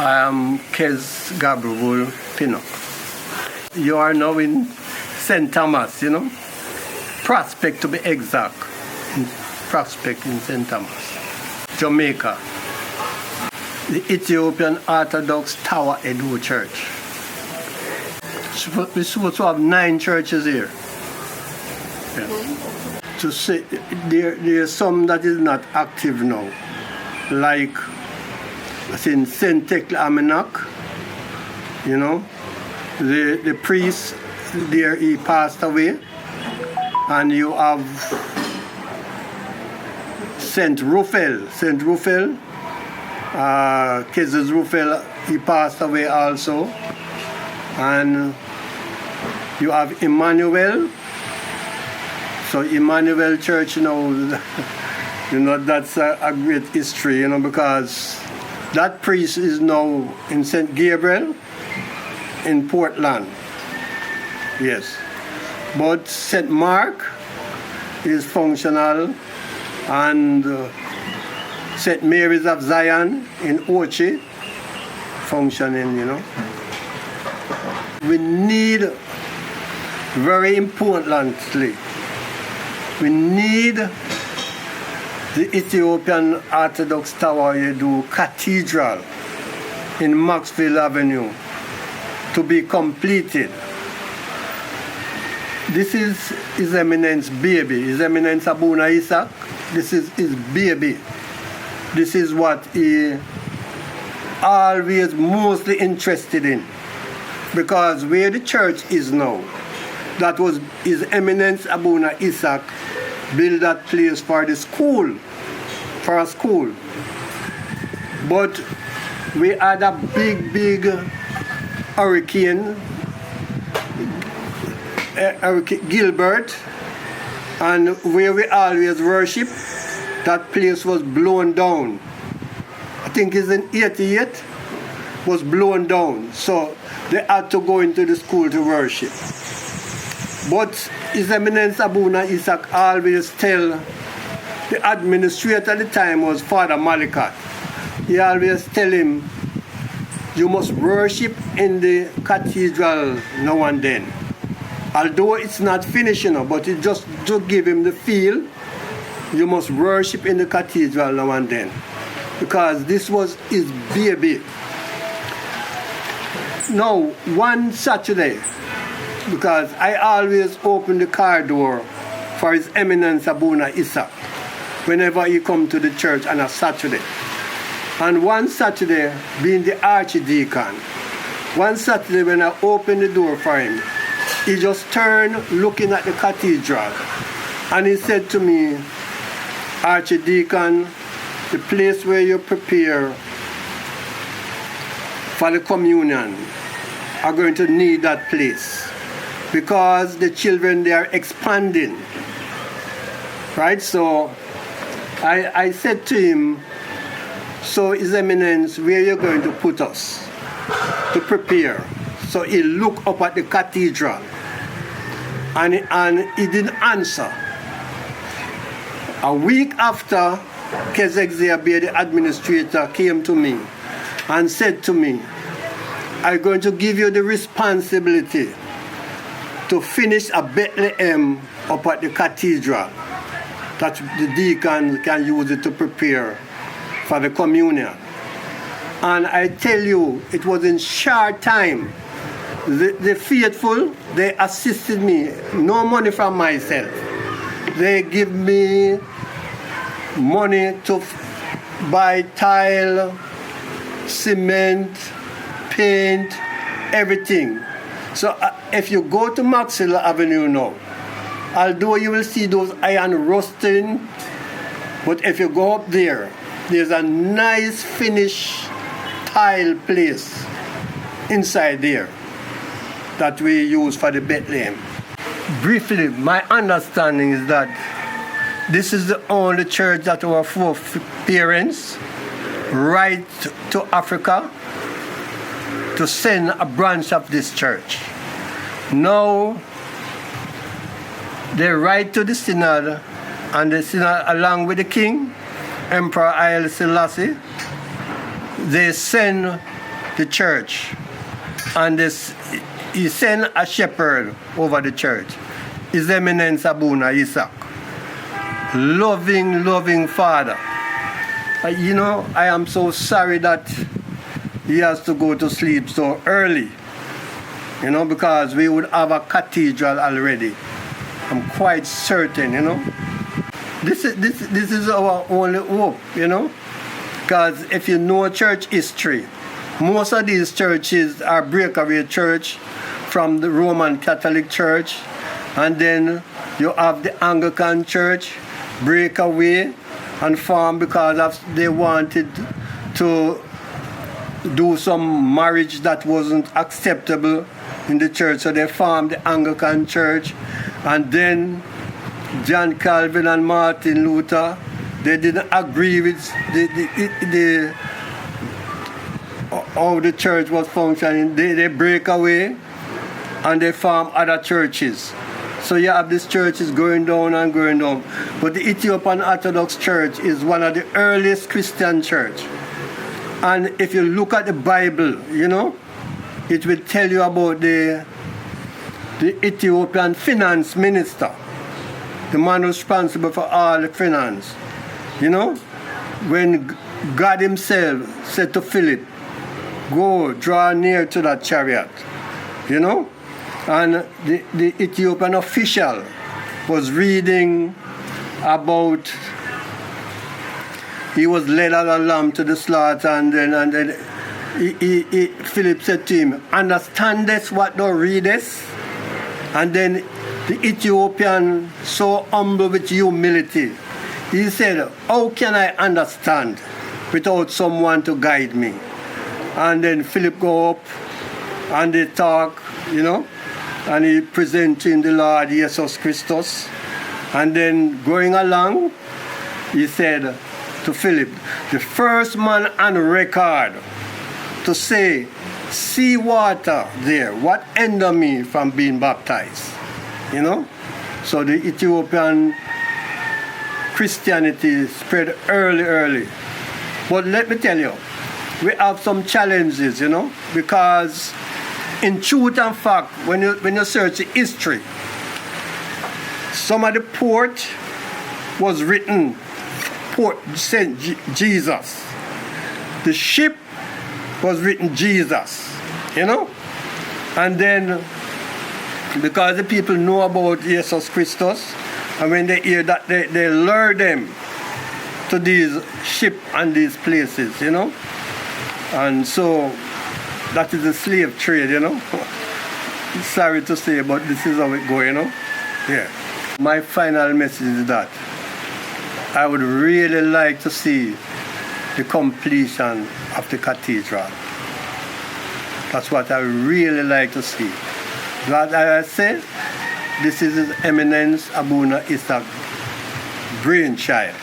I am Kes Gabre Wolde. You are now in St. Thomas, Prospect to be exact. Prospect in St. Thomas, Jamaica. The Ethiopian Orthodox Tewahedo Church. We're supposed to have 9 churches here. Yeah. To say there are some that is not active now, like in St. Tekle Amenak, the priest there, he passed away, and you have St. Rufel, Kes Rufel, he passed away also, and you have Emmanuel. So Emmanuel Church, that's a great history, because that priest is now in St. Gabriel in Portland. Yes. But St. Mark is functional, and St. Mary's of Zion in Ochi functioning, We need, very importantly, we need the Ethiopian Orthodox Tewahedo Cathedral in Maxfield Avenue to be completed. This is His Eminence baby, His Eminence Abuna Isaac. This is his baby. This is what he always mostly interested in. Because where the church is now, that was His Eminence Abuna Isaac built that place for the school, for a school. But we had a big hurricane, Gilbert, and where we always worship, that place was blown down. I think it's in 88, was blown down. So they had to go into the school to worship. But His Eminence Abuna Isaac always tell, the administrator at the time was Father Malachi. He always tell him, you must worship in the cathedral now and then. Although it's not finished, but it just to give him the feel, you must worship in the cathedral now and then. Because this was his baby. Now, one Saturday, because I always open the car door for His Eminence Abuna Isaac whenever he come to the church on a Saturday. And one Saturday, being the archdeacon, one Saturday when I opened the door for him, he just turned looking at the cathedral, and he said to me, Archdeacon, the place where you prepare for the communion are going to need that place, because the children, they are expanding. Right? So I said to him, so His Eminence, where are you going to put us to prepare? So he looked up at the cathedral, and he didn't answer. A week after, Kes Gabre, the administrator, came to me and said to me, I'm going to give you the responsibility to finish a Bethlehem up at the cathedral, that the deacon can use it to prepare for the communion. And I tell you, it was in short time. The faithful, they assisted me, no money from myself. They give me money to buy tile, cement, paint, everything. So if you go to Maxfield Avenue now, although you will see those iron rusting, but if you go up there, there's a nice finished tile place inside there that we use for the Bethlehem. Briefly, my understanding is that this is the only church that our foreparents write to Africa to send a branch of this church. Now, they write to the synod, and the synod, along with the king, Emperor Haile Selassie, they send the church, and he sent a shepherd over the church. His Eminence Abuna Isaac. Loving father. I am so sorry that he has to go to sleep so early. Because we would have a cathedral already. I'm quite certain, This is our only hope, Because if you know church history, most of these churches are breakaway church from the Roman Catholic Church, and then you have the Anglican Church break away and form because they wanted to do some marriage that wasn't acceptable in the church, so they formed the Anglican Church. And then John Calvin and Martin Luther, they didn't agree with how the church was functioning. They break away and they form other churches. So you have these churches going down and going down. But the Ethiopian Orthodox Church is one of the earliest Christian church. And if you look at the Bible, it will tell you about the Ethiopian finance minister, the man responsible for all the finance. When God himself said to Philip, go draw near to that chariot, and the Ethiopian official was reading about, he was led as a lamb to the slaughter, and then Philip said to him, understandest what thou readest? And then the Ethiopian, so humble with humility, he said, how can I understand without someone to guide me? And then Philip go up and they talk, and he presenting the Lord Jesus Christus. And then going along, he said to Philip, the first man on record to say, sea water there, what hinder me from being baptized? So the Ethiopian Christianity spread early. But let me tell you, we have some challenges, because in truth and fact, when you search the history, some of the port was written, port Saint Jesus. The ship was written Jesus, And then, because the people know about Jesus Christus, and when they hear that, they lure them to these ships and these places, And so, that is the slave trade, Sorry to say, but this is how it goes, Yeah. My final message is that I would really like to see the completion of the cathedral. That's what I really like to see. But as I said, this is His Eminence Abuna Isaac brainchild.